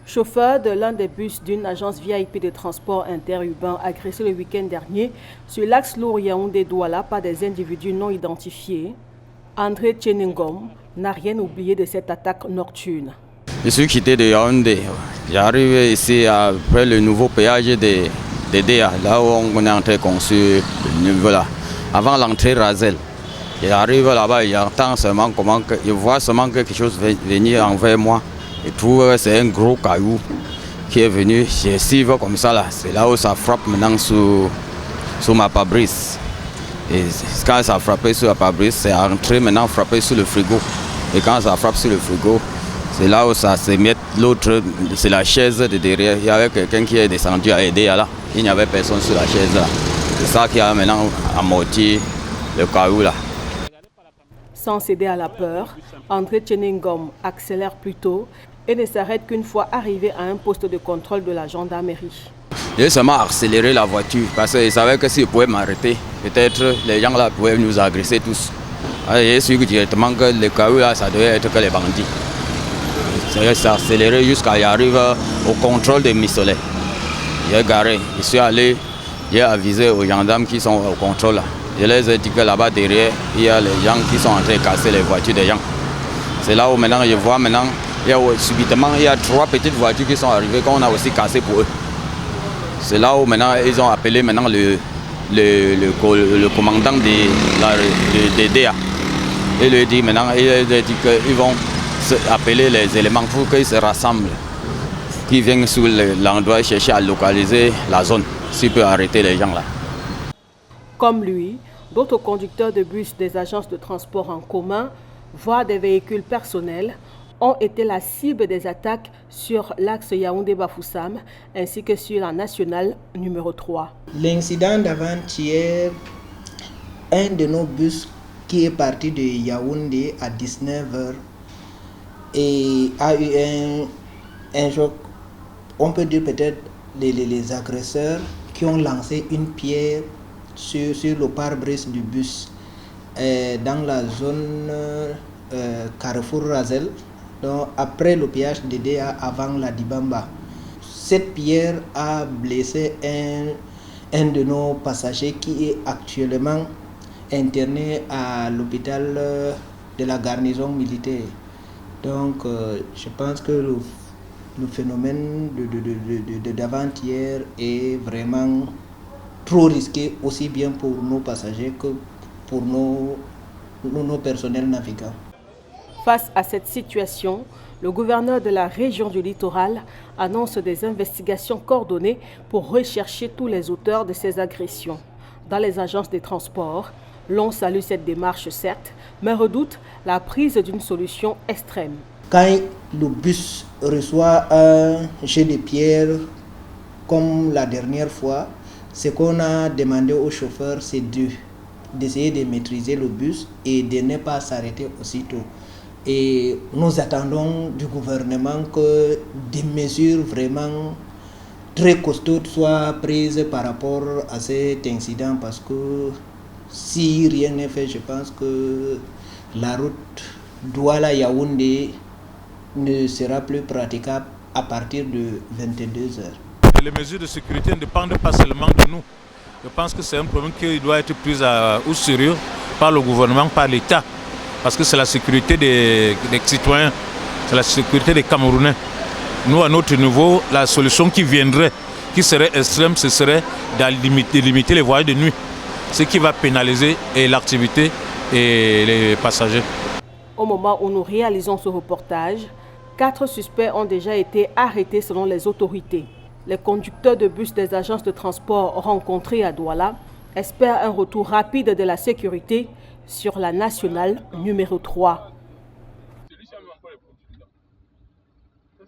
Chauffeur de l'un des bus d'une agence VIP de transport interurbain agressé le week-end dernier sur l'axe Lour-Yaoundé-Douala par des individus non identifiés, André Tcheningom n'a rien oublié de cette attaque nocturne. Je suis quitté de Yaoundé. J'arrive ici après le nouveau péage de DEA, là où on est en train de construire le niveau là, avant l'entrée Razel. J'arrive là-bas, j'entends seulement je vois seulement quelque chose venir envers moi. Je trouve que c'est un gros caillou qui est venu, j'esquive comme ça là. C'est là où ça frappe maintenant sur ma pare-brise. Et quand ça a frappé sur la pare-brise, c'est entré maintenant frapper sur le frigo. Et quand ça frappe sur le frigo, c'est là où ça se met l'autre, c'est la chaise de derrière. Il y avait quelqu'un qui est descendu à aider là. Il n'y avait personne sur la chaise là. C'est ça qui a maintenant amorti le caillou là. Sans céder à la peur, André Tcheningom accélère plutôt et ne s'arrête qu'une fois arrivé à un poste de contrôle de la gendarmerie. J'ai seulement accéléré la voiture parce que je savais que s'ils pouvaient m'arrêter, peut-être les gens là pouvaient nous agresser tous. J'ai su directement que le caillou là, ça devait être que les bandits. J'ai accéléré jusqu'à y arriver au contrôle de Missolet. J'ai garé, je suis allé, j'ai avisé aux gendarmes qui sont au contrôle là. Je les ai dit que là-bas derrière, il y a les gens qui sont en train de casser les voitures des gens. C'est là où maintenant je vois subitement il y a 3 petites voitures qui sont arrivées qu'on a aussi cassées pour eux. C'est là où maintenant ils ont appelé maintenant le commandant de DEA. Il lui dit maintenant, il a dit qu'ils vont appeler les éléments pour qu'ils se rassemblent, qui viennent sur l'endroit chercher à localiser la zone, s'il peut arrêter les gens là. Comme lui, d'autres conducteurs de bus des agences de transport en commun, voire des véhicules personnels, ont été la cible des attaques sur l'axe Yaoundé-Bafoussam ainsi que sur la nationale numéro 3. L'incident d'avant-hier, un de nos bus qui est parti de Yaoundé à 19h et a eu un choc, on peut dire peut-être les agresseurs qui ont lancé une pierre sur le pare-brise du bus dans la zone Carrefour Razel, donc après le péage de DEA avant la Dibamba. Cette pierre a blessé un de nos passagers qui est actuellement interné à l'hôpital de la garnison militaire. Donc je pense que le phénomène d'avant-hier est vraiment trop risqué, aussi bien pour nos passagers que pour nos personnels navigants. Face à cette situation, le gouverneur de la région du littoral annonce des investigations coordonnées pour rechercher tous les auteurs de ces agressions. Dans les agences de transport, l'on salue cette démarche certes, mais redoute la prise d'une solution extrême. Quand le bus reçoit un jet de pierre comme la dernière fois, ce qu'on a demandé au chauffeur, c'est d'essayer de maîtriser le bus et de ne pas s'arrêter aussitôt. Et nous attendons du gouvernement que des mesures vraiment très costaudes soient prises par rapport à cet incident, parce que si rien n'est fait, je pense que la route Douala-Yaoundé ne sera plus praticable à partir de 22h. Les mesures de sécurité ne dépendent pas seulement de nous. Je pense que c'est un problème qui doit être pris au sérieux par le gouvernement, par l'État. Parce que c'est la sécurité des citoyens, c'est la sécurité des Camerounais. Nous, à notre niveau, la solution qui viendrait, qui serait extrême, ce serait de limiter les voyages de nuit. Ce qui va pénaliser l'activité et les passagers. Au moment où nous réalisons ce reportage, 4 suspects ont déjà été arrêtés selon les autorités. Les conducteurs de bus des agences de transport rencontrés à Douala espèrent un retour rapide de la sécurité sur la nationale numéro 3.